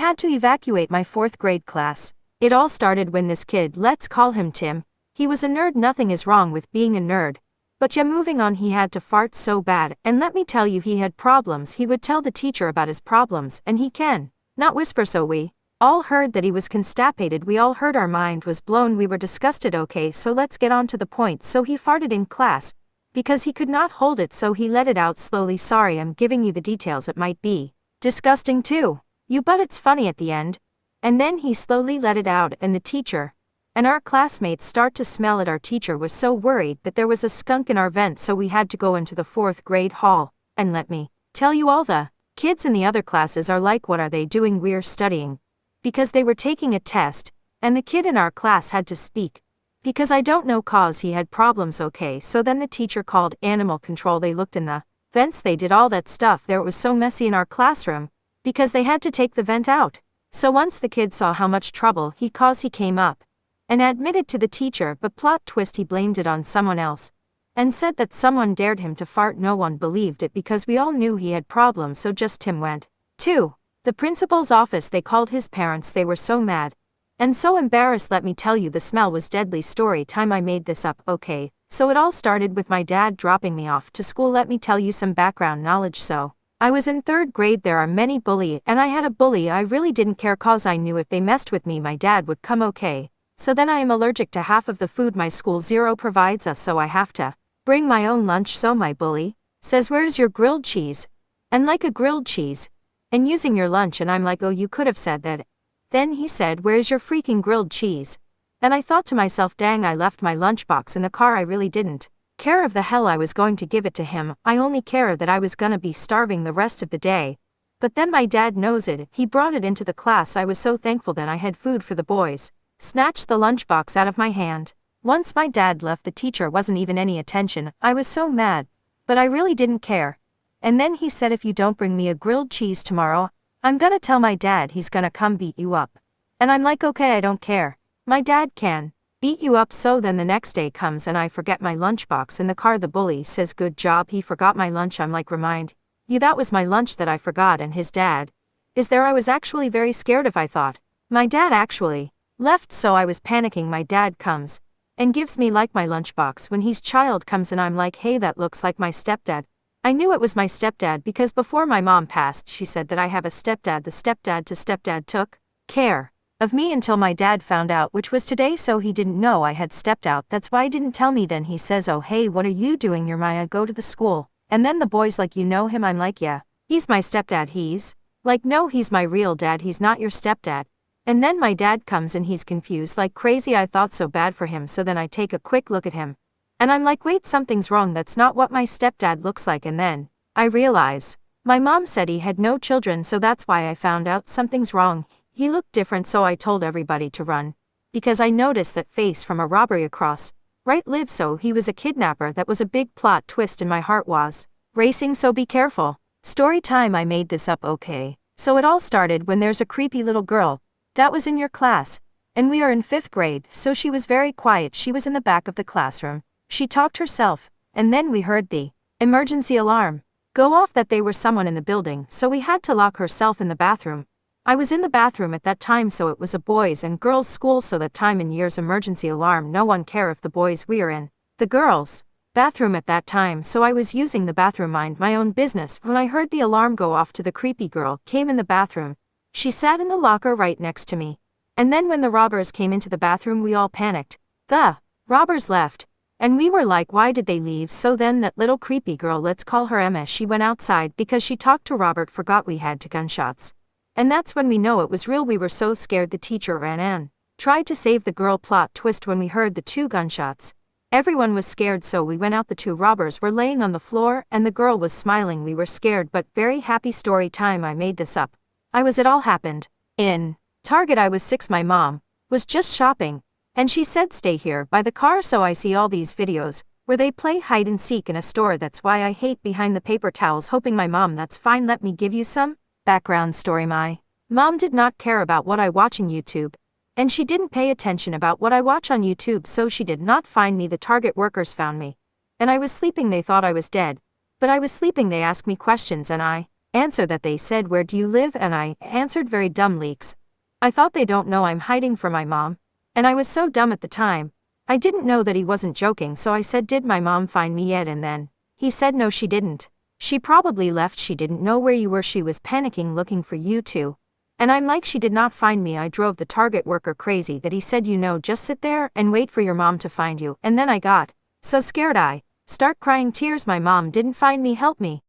had to evacuate my 4th grade class. It all started when this kid, let's call him Tim, he was a nerd. Nothing is wrong with being a nerd. But yeah, moving on, he had to fart so bad, and let me tell you, he had problems. He would tell the teacher about his problems, and he can not whisper, so we all heard that he was constipated. We all heard, our mind was blown, we were disgusted. Okay, so let's get on to the point. So he farted in class, because he could not hold it, so he let it out slowly. Sorry, I'm giving you the details, it might be disgusting too, but it's funny at the end. And then he slowly let it out, and the teacher and our classmates start to smell it. Our teacher was so worried that there was a skunk in our vent, so we had to go into the 4th grade hall. And let me tell you, all the kids in the other classes are like, what are they doing? We're studying. Because they were taking a test, and the kid in our class had to speak. Because I don't know, cause he had problems. Okay, so then the teacher called animal control. They looked in the vents, they did all that stuff there. It was so messy in our classroom, because they had to take the vent out. So once the kid saw how much trouble he caused, he came up and admitted to the teacher, but plot twist, he blamed it on someone else and said that someone dared him to fart. No one believed it because we all knew he had problems, so just Tim went to the principal's office. They called his parents. They were so mad and so embarrassed. Let me tell you, the smell was deadly. Story time, I made this up. Okay, so it all started with my dad dropping me off to school. Let me tell you some background knowledge. So I was in 3rd grade. There are many bullies, and I had a bully. I really didn't care cause I knew if they messed with me, my dad would come. Okay, so then I am allergic to half of the food my school zero provides us, so I have to bring my own lunch. So my bully says, where's your grilled cheese? And like, a grilled cheese and using your lunch? And I'm like, oh, you could have said that. Then he said, where's your freaking grilled cheese? And I thought to myself, dang, I left my lunchbox in the car. I really didn't care of the hell I was going to give it to him. I only care that I was gonna be starving the rest of the day. But then my dad knows it. He brought it into the class. I was so thankful that I had food for the boys. Snatched the lunchbox out of my hand. Once my dad left, the teacher wasn't even any attention. I was so mad, but I really didn't care. And then he said, if you don't bring me a grilled cheese tomorrow, I'm gonna tell my dad. He's gonna come beat you up. And I'm like, okay, I don't care. My dad can beat you up. So then the next day comes and I forget my lunchbox in the car. The bully says, good job, he forgot my lunch. I'm like, remind you, that was my lunch that I forgot. And his dad is there. I was actually very scared if I thought my dad actually left, so I was panicking. My dad comes and gives me like my lunchbox. When his child comes and I'm like, hey, that looks like my stepdad. I knew it was my stepdad because before my mom passed, she said that I have a stepdad. The stepdad took care of me until my dad found out, which was today, so he didn't know I had stepped out. That's why he didn't tell me. Then he says, oh hey, what are you doing? You're Maya, go to the school. And then the boy's like, you know him? I'm like, yeah, he's my stepdad. He's like, no, he's my real dad. He's not your stepdad. And then my dad comes and he's confused like crazy. I thought so bad for him, so then I take a quick look at him and I'm like, wait, something's wrong. That's not what my stepdad looks like. And then I realize my mom said he had no children, so that's why I found out something's wrong. He looked different, so I told everybody to run because I noticed that face from a robbery across right live, so he was a kidnapper. That was a big plot twist and my heart was racing, so be careful. Story time, I made this up. Okay, so it all started when there's a creepy little girl that was in your class, and we are in 5th grade, so she was very quiet. She was in the back of the classroom. She talked herself, and then we heard the emergency alarm go off that there was someone in the building, so we had to lock herself in the bathroom. I was in the bathroom at that time, so it was a boys and girls school, so that time in years emergency alarm, no one care if the boys, we are in the girls bathroom at that time, so I was using the bathroom, mind my own business. When I heard the alarm go off, to the creepy girl came in the bathroom. She sat in the locker right next to me. And then when the robbers came into the bathroom, we all panicked. The robbers left. And we were like, why did they leave? So then that little creepy girl, let's call her Emma, she went outside because she talked to Robert, forgot we had 2 gunshots. And that's when we know it was real. We were so scared. The teacher ran in, tried to save the girl. Plot twist, when we heard the 2 gunshots, everyone was scared, so we went out. The 2 robbers were laying on the floor and the girl was smiling. We were scared but very happy. Story time, I made this up. It all happened in Target. I was 6. My mom was just shopping and she said, stay here by the car. So I see all these videos where they play hide and seek in a store. That's why I hate behind the paper towels. Hoping my mom, that's fine, let me give you some background story. My mom did not care about what I watching YouTube, and she didn't pay attention about what I watch on YouTube, so she did not find me. The Target workers found me, and I was sleeping. They thought I was dead, but I was sleeping. They asked me questions and I answer that they said where do you live and I answered very dumb leaks. I thought they don't know I'm hiding from my mom. And I was so dumb at the time. I didn't know that he wasn't joking, so I said did my mom find me yet, and then he said no she didn't. She probably left, she didn't know where you were, she was panicking looking for you too. And I'm like she did not find me. I drove the Target worker crazy that he said just sit there and wait for your mom to find you, and then I got so scared I start crying tears. My mom didn't find me, help me.